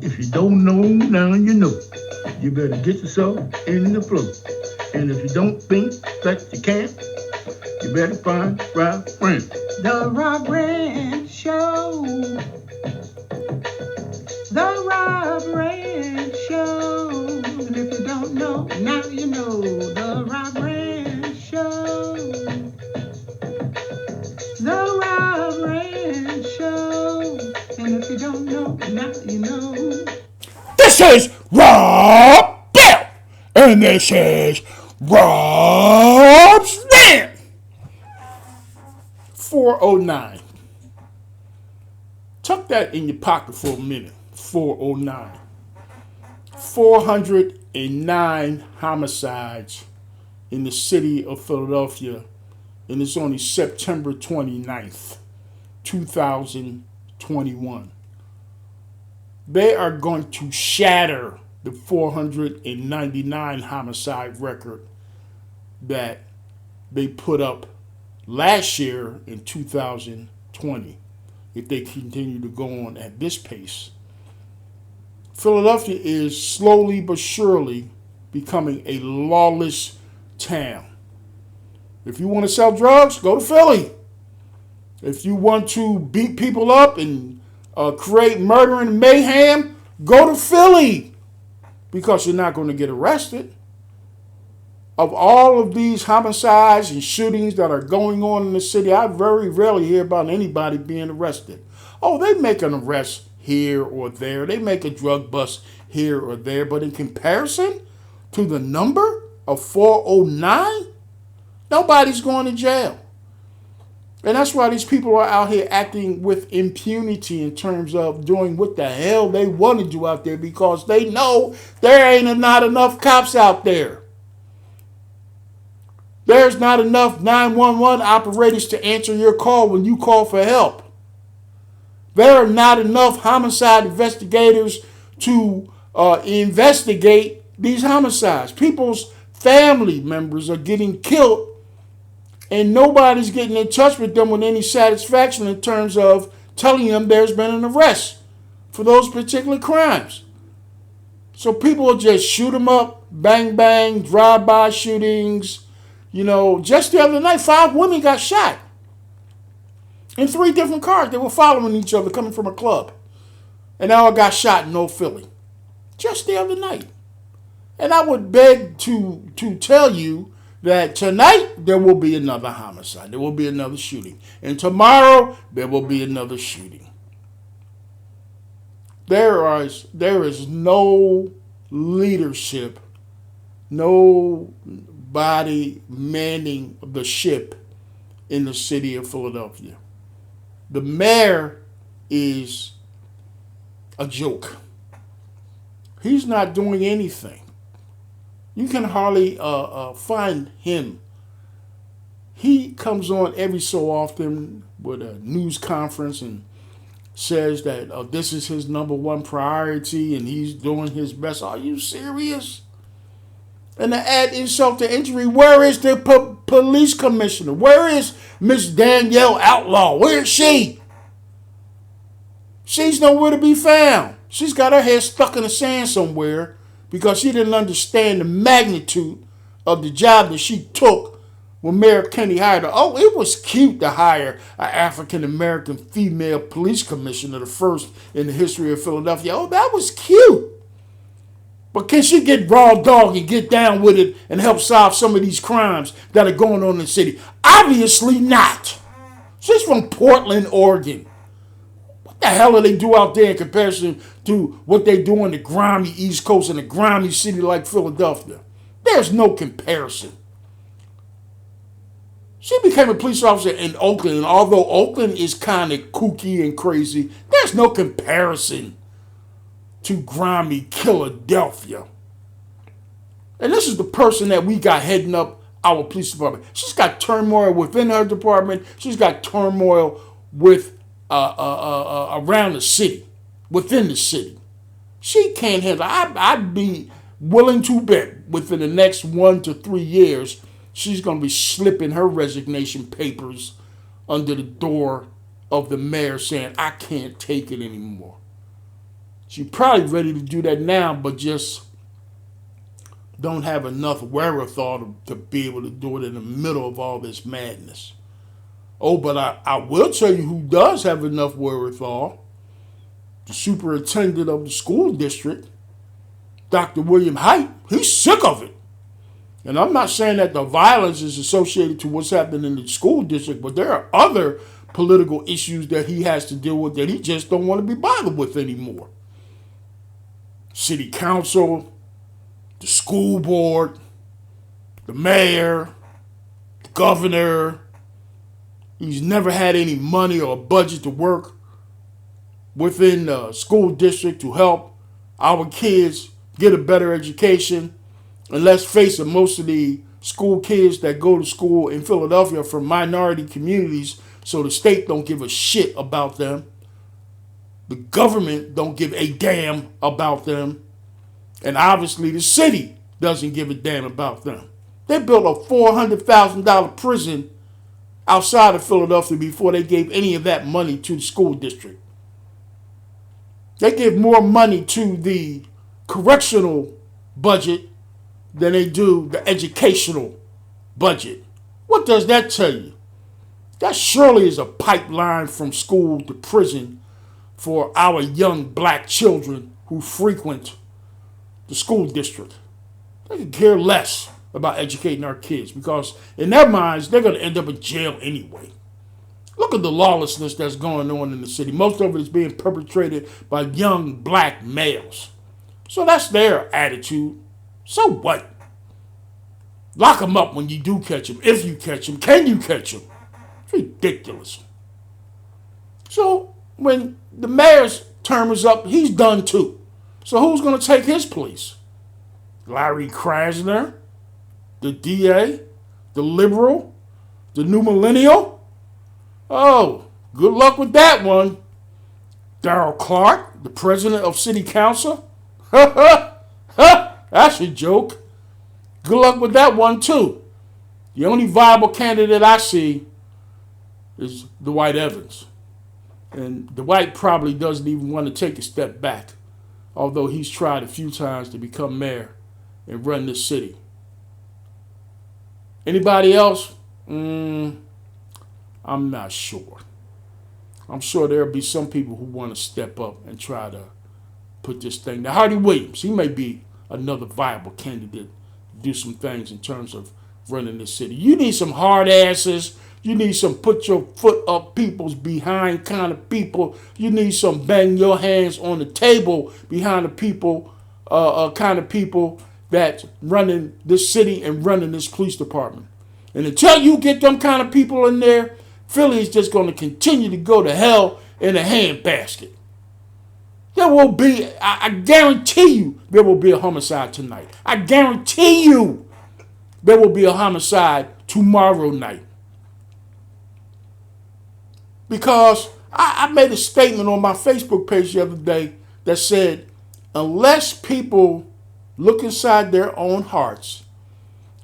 If you don't know, now you know. You better get yourself in the flow. And if you don't think that you can, you better find Rob Rant. The Rob Rant Show. The Rob Rant Show. And if you don't know, now you know. The Rob Rant Show. The Rob Rant Show. And if you don't know, now you know. This is Rob Bill, and this is Rob's Rant. 409. Tuck that in your pocket for a minute. 409. 409 homicides in the city of Philadelphia, and it's only September 29th, 2021. They are going to shatter the 499 homicide record that they put up last year in 2020 if they continue to go on at this pace. Philadelphia is slowly but surely becoming a lawless town. If you want to sell drugs, go to Philly. If you want to beat people up and create murder and mayhem, go to Philly, because you're not going to get arrested. Of all of these homicides and shootings that are going on in the city, I very rarely hear about anybody being arrested. Oh, they make an arrest here or there. They make a drug bust here or there. But in comparison to the number of 409, nobody's going to jail. And that's why these people are out here acting with impunity in terms of doing what the hell they want to do out there, because they know there ain't not enough cops out there. There's not enough 911 operators to answer your call when you call for help. There are not enough homicide investigators to investigate these homicides. People's family members are getting killed, and nobody's getting in touch with them with any satisfaction in terms of telling them there's been an arrest for those particular crimes. So people will just shoot them up, bang, bang, drive-by shootings. You know, just the other night, 5 women got shot in 3 different cars. They were following each other coming from a club. And they all got shot in Old Philly. Just the other night. And I would beg to tell you that tonight there will be another homicide. There will be another shooting. And tomorrow there will be another shooting. There is no leadership, nobody manning the ship in the city of Philadelphia. The mayor is a joke. He's not doing anything. You can hardly find him. He comes on every so often with a news conference and says that this is his number one priority and he's doing his best. Are you serious? And to add insult to injury, where is the police commissioner? Where is Miss Danielle Outlaw? Where is she? She's nowhere to be found. She's got her head stuck in the sand somewhere because she didn't understand the magnitude of the job that she took when Mayor Kenny hired her. Oh, it was cute to hire an African-American female police commissioner, the first in the history of Philadelphia. Oh, that was cute. But can she get raw dog and get down with it and help solve some of these crimes that are going on in the city? Obviously not. She's from Portland, Oregon. What the hell do they do out there in comparison to what they do on the grimy East Coast in a grimy city like Philadelphia? There's no comparison. She became a police officer in Oakland, and although Oakland is kind of kooky and crazy, there's no comparison to grimy Philadelphia. And this is the person that we got heading up our police department. She's got turmoil within her department. She's got turmoil with around the city, within the city. She can't handle it. I'd be willing to bet within the next 1 to 3 years, she's going to be slipping her resignation papers under the door of the mayor saying, I can't take it anymore. She's probably ready to do that now, but just don't have enough wherewithal to be able to do it in the middle of all this madness. Oh, but I will tell you who does have enough wherewithal. The superintendent of the school district, Dr. William Haidt, he's sick of it. And I'm not saying that the violence is associated to what's happening in the school district, but there are other political issues that he has to deal with that he just don't want to be bothered with anymore. City council, the school board, the mayor, the governor. He's never had any money or a budget to work within the school district to help our kids get a better education. And let's face it, most of the school kids that go to school in Philadelphia are from minority communities, so the state don't give a shit about them. The government don't give a damn about them. And obviously the city doesn't give a damn about them. They built a $400,000 prison outside of Philadelphia before they gave any of that money to the school district. They give more money to the correctional budget than they do the educational budget. What does that tell you? That surely is a pipeline from school to prison for our young black children who frequent the school district. They could care less about educating our kids because in their minds, they're going to end up in jail anyway. Look at the lawlessness that's going on in the city. Most of it is being perpetrated by young black males. So that's their attitude. So what? Lock them up when you do catch them. If you catch them, can you catch them? It's ridiculous. So when the mayor's term is up, he's done too. So who's going to take his place? Larry Krasner, the DA, the liberal, the new millennial? Oh, good luck with that one. Darrell Clark, the president of city council? That's a joke. Good luck with that one too. The only viable candidate I see is Dwight Evans. And Dwight probably doesn't even want to take a step back, although he's tried a few times to become mayor and run this city. Anybody else? I'm not sure. I'm sure there'll be some people who want to step up and try to put this thing. Now, Hardy Williams, he may be another viable candidate to do some things in terms of running this city. You need some hard asses. You need some put your foot up people's behind kind of people. You need some bang your hands on the table behind the people, kind of people that's running this city and running this police department. And until you get them kind of people in there, Philly is just going to continue to go to hell in a handbasket. There will be, I guarantee you, there will be a homicide tonight. I guarantee you there will be a homicide tomorrow night. Because I made a statement on my Facebook page the other day that said, unless people look inside their own hearts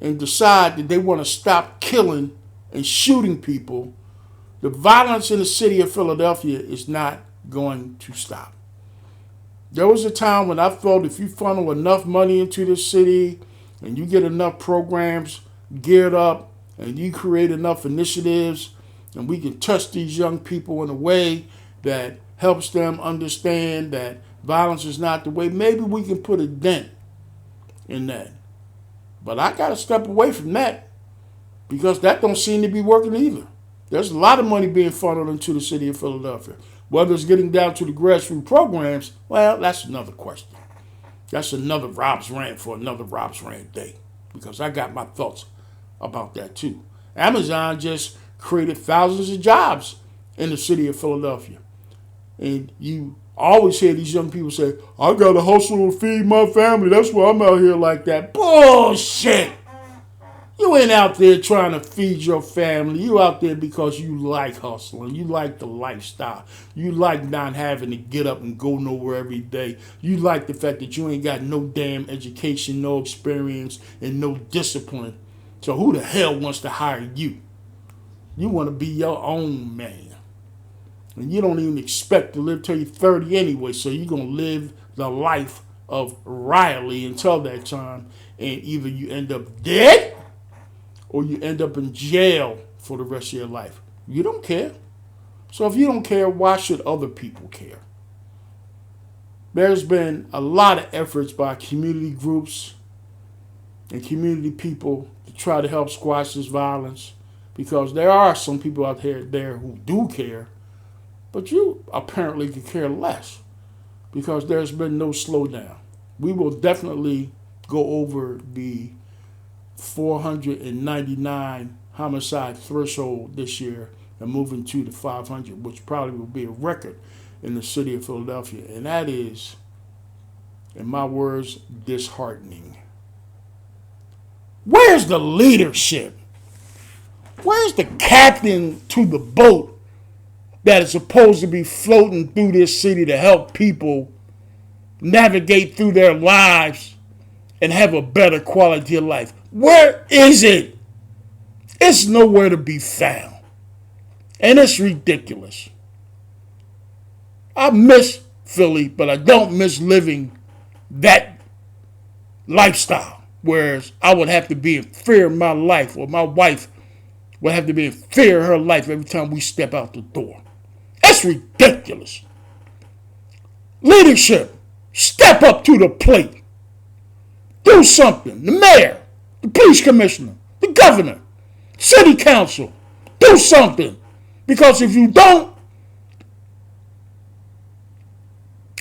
and decide that they want to stop killing and shooting people, the violence in the city of Philadelphia is not going to stop. There was a time when I felt if you funnel enough money into this city and you get enough programs geared up and you create enough initiatives and we can touch these young people in a way that helps them understand that violence is not the way, maybe we can put a dent in that. But I got to step away from that because that don't seem to be working either. There's a lot of money being funneled into the city of Philadelphia. Whether it's getting down to the grassroots programs, well, that's another question. That's another Rob's Rant for another Rob's Rant day because I got my thoughts about that too. Amazon just created thousands of jobs in the city of Philadelphia. And you always hear these young people say, I got to hustle to feed my family. That's why I'm out here like that. Bullshit. You ain't out there trying to feed your family. You out there because you like hustling. You like the lifestyle. You like not having to get up and go nowhere every day. You like the fact that you ain't got no damn education, no experience, and no discipline So who the hell wants to hire you? You want to be your own man. And you don't even expect to live till you're 30 anyway, so you're going to live the life of Riley until that time, and either you end up dead or you end up in jail for the rest of your life. You don't care. So if you don't care, why should other people care? There's been a lot of efforts by community groups and community people to try to help squash this violence, because there are some people out there who do care, but you apparently could care less because there's been no slowdown. We will definitely go over the 499 homicide threshold this year and move into the 500, which probably will be a record in the city of Philadelphia. And that is, in my words, disheartening. Where's the leadership? Where's the captain to the boat that is supposed to be floating through this city to help people navigate through their lives and have a better quality of life? Where is it? It's nowhere to be found. And it's ridiculous. I miss Philly, but I don't miss living that lifestyle. Whereas I would have to be in fear of my life, or my wife would have to be in fear of her life every time we step out the door. That's ridiculous. Leadership, step up to the plate. Do something. The mayor, the police commissioner, the governor, city council, do something. Because if you don't,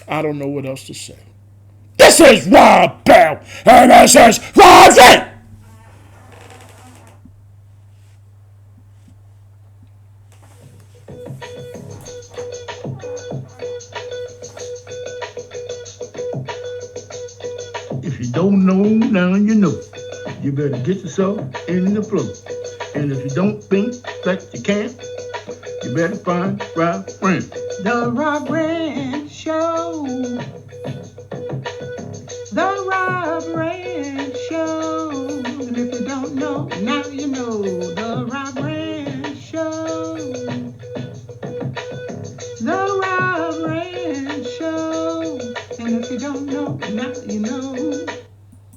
I don't know what else to say. This is Rob Bell, and this is Rant. If you don't know, now you know. You better get yourself in the flow. And if you don't think that you can, you better find Rant. The Rob Rant Show.